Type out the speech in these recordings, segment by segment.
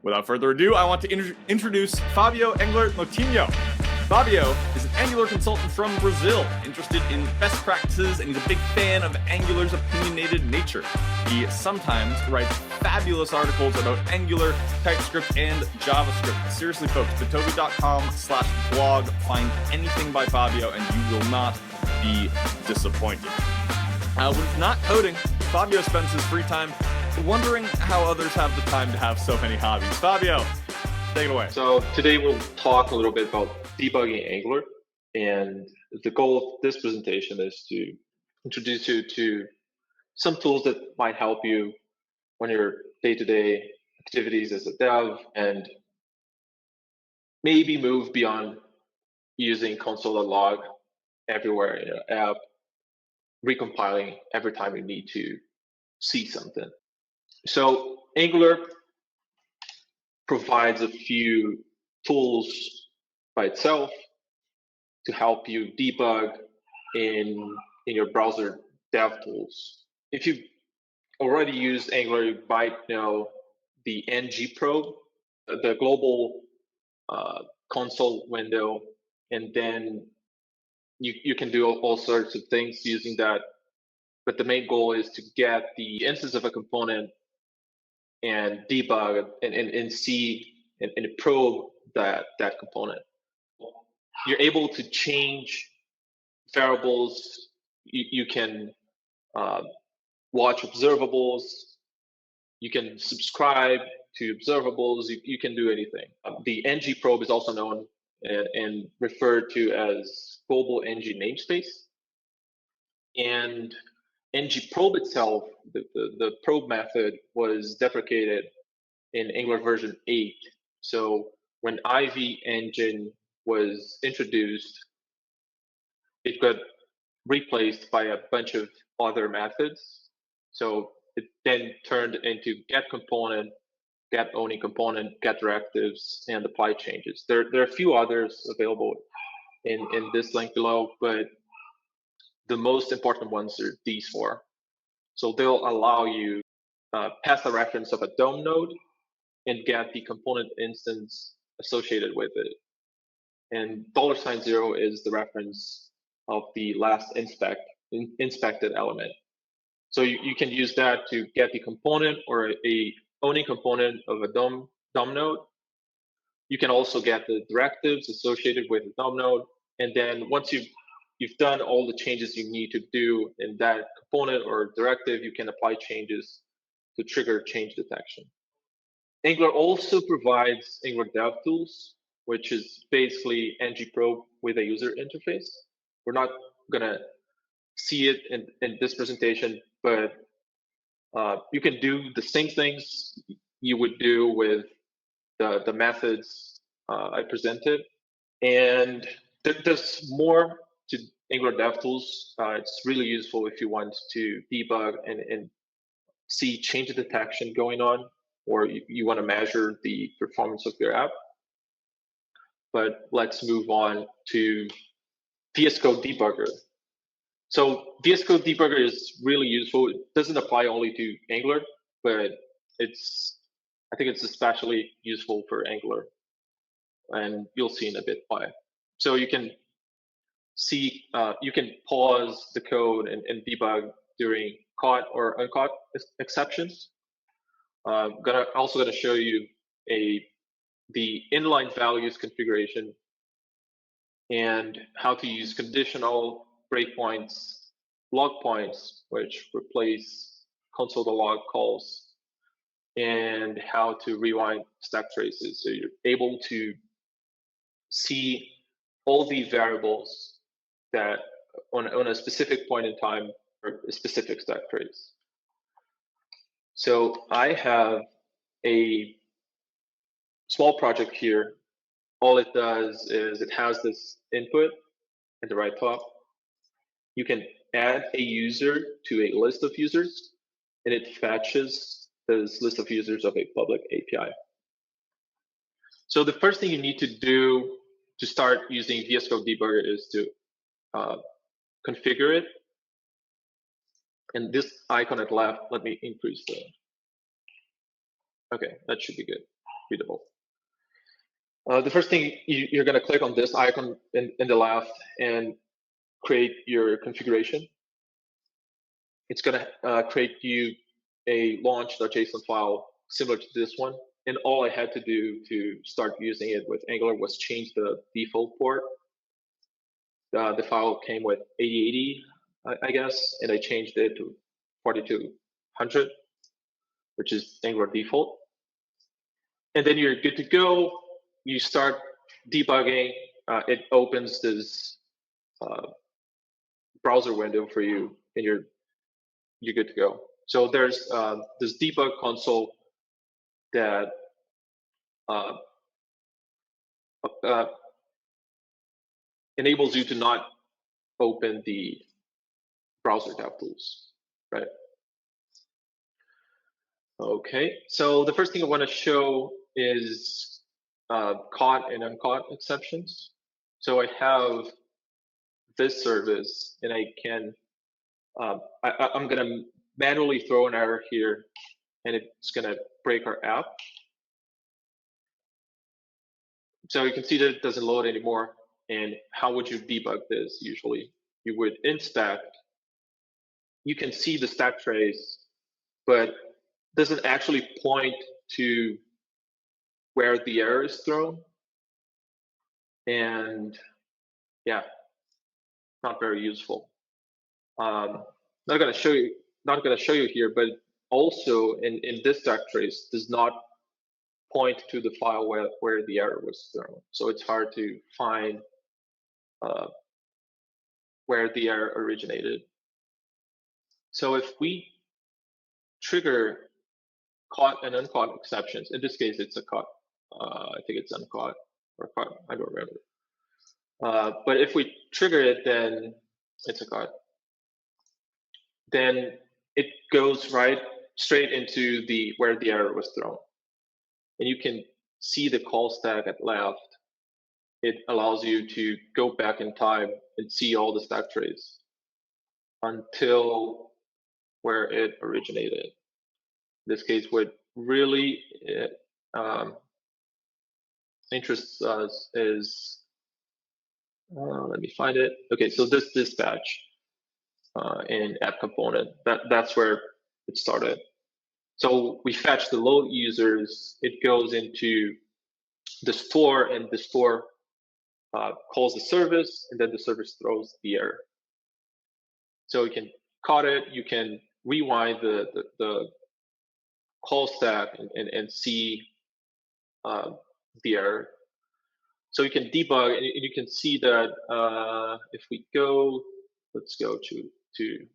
Without further ado, I want to introduce Fábio Englert Moutinho. Fábio is an Angular consultant from Brazil, interested in best practices, and he's a big fan of Angular's opinionated nature. He sometimes writes fabulous articles about Angular, TypeScript, and JavaScript. Seriously, folks, bitovi.com/blog. Find anything by Fábio, and you will not be disappointed. When not coding, Fábio spends his free time wondering how others have the time to have so many hobbies. Fábio, take it away. So today we'll talk a little bit about debugging Angular, and the goal of this presentation is to introduce you to some tools that might help you on your day-to-day activities as a dev, and maybe move beyond using console.log everywhere in your app, recompiling every time you need to see something. So Angular provides a few tools by itself to help you debug in your browser dev tools. If you already use Angular, you might know the ngprobe, the global console window, and then you can do all sorts of things using that. But the main goal is to get the instance of a component and debug and see and probe that component. You're able to change variables. You can watch observables. You can subscribe to observables. You can do anything. The ngprobe is also known and referred to as global ng namespace. And ngprobe itself, the probe method, was deprecated in Angular version 8. So when Ivy engine was introduced, it got replaced by a bunch of other methods. So it then turned into get component, get owning component, get directives, and apply changes. There are a few others available in this link below, but the most important ones are these four. So they'll allow you pass the reference of a DOM node and get the component instance associated with it. And $0 is the reference of the last inspected element. So you can use that to get the component or a owning component of a DOM node. You can also get the directives associated with the DOM node. And then once you've done all the changes you need to do in that component or directive, you can apply changes to trigger change detection. Angular also provides Angular DevTools, which is basically ngprobe with a user interface. We're not gonna see it in this presentation, but you can do the same things you would do with the methods I presented. And there's more to Angular DevTools. It's really useful if you want to debug and see change detection going on, or you want to measure the performance of your app. But let's move on to VS Code Debugger. So VS Code Debugger is really useful. It doesn't apply only to Angular, but I think it's especially useful for Angular. And you'll see in a bit why. So you can see, you can pause the code and debug during caught or uncaught exceptions. Also gonna show you the inline values configuration and how to use conditional breakpoints, log points, which replace console.log calls, and how to rewind stack traces. So you're able to see all the variables that on a specific point in time or a specific stack trace. So I have a small project here. All it does is it has this input at the right top. You can add a user to a list of users, and it fetches this list of users of a public API. So the first thing you need to do to start using VS Code Debugger is to configure it. And this icon at left, let me increase the. Okay, that should be good. readable. The first thing you're going to click on this icon in the left and create your configuration. It's going to create you a launch.json file similar to this one. And all I had to do to start using it with Angular was change the default port. The file came with 8080, I guess, and I changed it to 4200, which is Angular default. And then you're good to go. You start debugging. It opens this browser window for you, and you're good to go. So there's this debug console that enables you to not open the browser DevTools, right? Okay, so the first thing I want to show is caught and uncaught exceptions. So I have this service, and I can, I'm going to manually throw an error here, and it's going to break our app. So you can see that it doesn't load anymore. And how would you debug this usually? You would inspect. You can see the stack trace, but doesn't actually point to where the error is thrown. And yeah, not very useful. Not going to show you here, but also in this stack trace does not point to the file where the error was thrown. So it's hard to find where the error originated. So if we trigger caught and uncaught exceptions, in this case, it's a caught. I think it's uncaught or caught, I don't remember. But if we trigger it, then it's a caught. Then it goes straight into where the error was thrown. And you can see the call stack at left. It allows you to go back in time and see all the stack trace until where it originated. In this case, what really interests us is, let me find it. Okay, so this dispatch in app component, that's where it started. So we fetch the load users, it goes into the store, and the store calls the service, and then the service throws the error. So you can caught it, you can rewind the call stack and see the error. So you can debug, and you can see that if we go, let's go to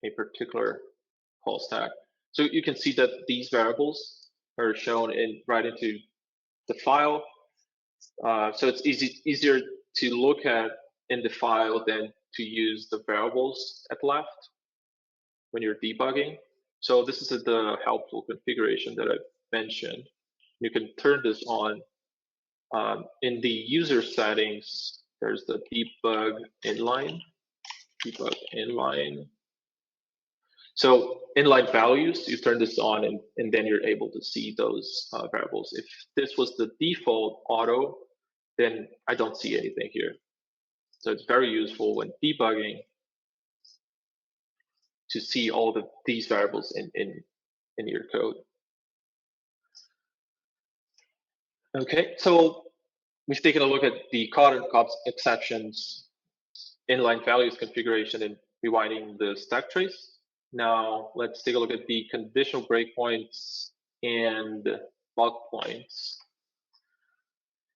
a particular call stack. So you can see that these variables are shown right into the file. So it's easier to look at in the file than to use the variables at left when you're debugging. So this is the helpful configuration that I mentioned. You can turn this on. In the user settings, there's the debug inline. So inline values, you turn this on, and then you're able to see those variables. If this was the default auto, then I don't see anything here. So it's very useful when debugging to see all these variables in your code. Okay, so we've taken a look at the caught and uncaught exceptions, inline values configuration, and rewinding the stack trace. Now let's take a look at the conditional breakpoints and log points.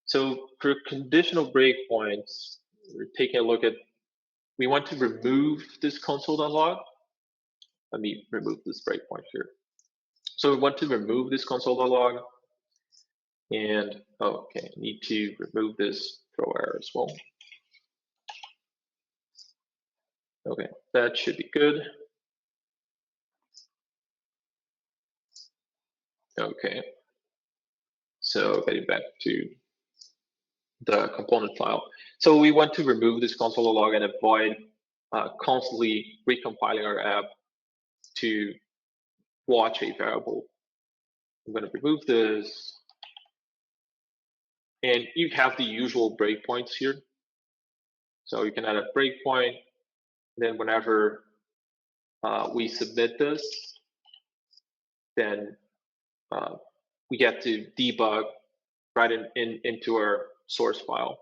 So for conditional breakpoints, we're taking a look at, we want to remove this console.log. Let me remove this breakpoint here. So we want to remove this console.log, and okay, need to remove this throw error as well. Okay, that should be good. Okay, so getting back to the component file. So we want to remove this console.log and avoid constantly recompiling our app to watch a variable. I'm going to remove this. And you have the usual breakpoints here. So you can add a breakpoint. Then whenever we submit this, then we get to debug right into our source file.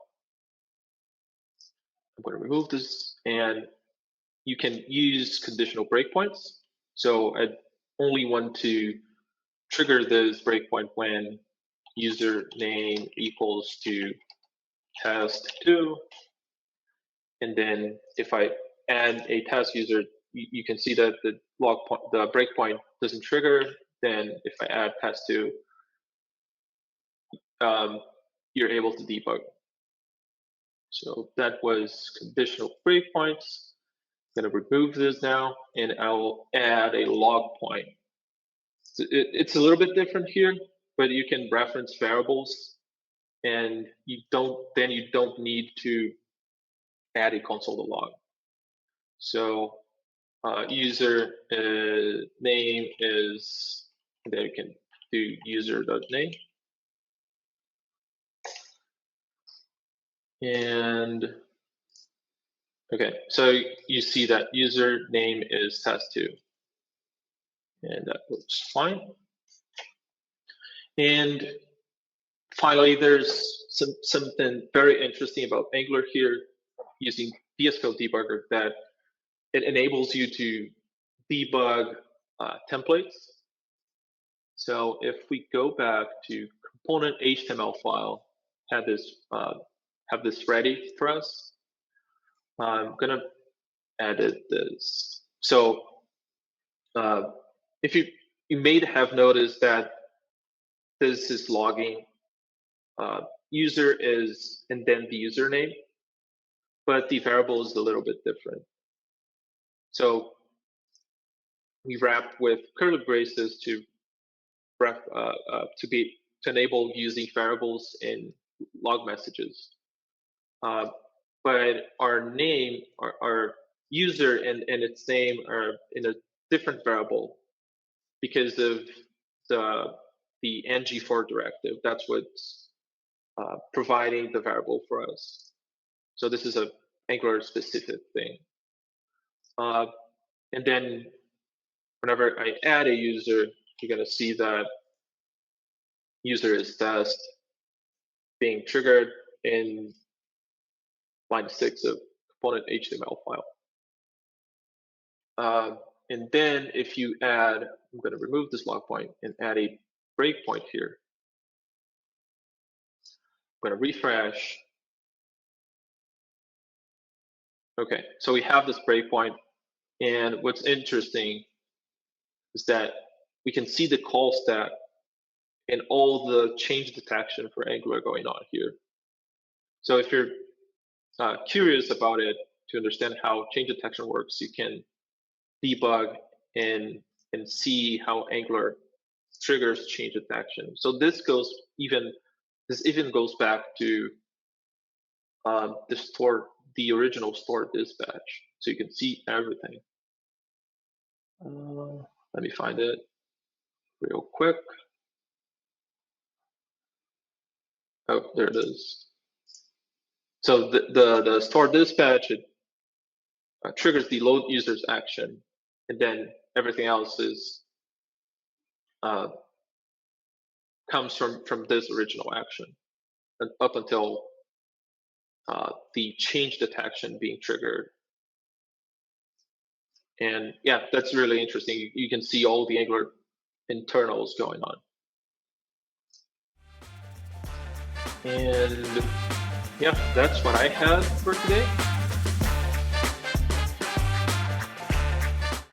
I'm going to remove this, and you can use conditional breakpoints. So I only want to trigger this breakpoint when username equals to test2. And then if I add a test user, you can see that the breakpoint doesn't trigger. Then if I add test2, you're able to debug. So that was conditional breakpoints. I'm going to remove this now, and I'll add a log point. It's a little bit different here, but you can reference variables, and you don't need to add a console.log. So user name is, then you can do user.name. And okay, so you see that user name is test2, and that looks fine. And finally, there's something very interesting about Angular here using VS Code Debugger, that it enables you to debug templates. So if we go back to component HTML file, have this ready for us. I'm gonna edit this. So if you may have noticed that this is logging user is, and then the username, but the variable is a little bit different. So we wrap with curly braces to enable using variables in log messages. But our name, our user and its name are in a different variable because of the ng4 directive. That's what's providing the variable for us. So this is a Angular specific thing. And then whenever I add a user, you're going to see that user is test being triggered in line 6 of component HTML file. And then if you add, I'm going to remove this log point and add a breakpoint here. I'm going to refresh. Okay, so we have this breakpoint, and what's interesting is that we can see the call stack and all the change detection for Angular going on here. So if you're curious about it, to understand how change detection works, you can debug and see how Angular triggers change detection. So this even goes back to the original store dispatch, so you can see everything. Let me find it real quick. Oh, there it is. So the store dispatch, it triggers the load user's action, and then everything else is comes from this original action up until the change detection being triggered. And yeah, that's really interesting. You can see all the Angular internals going on. And yeah, that's what I had for today.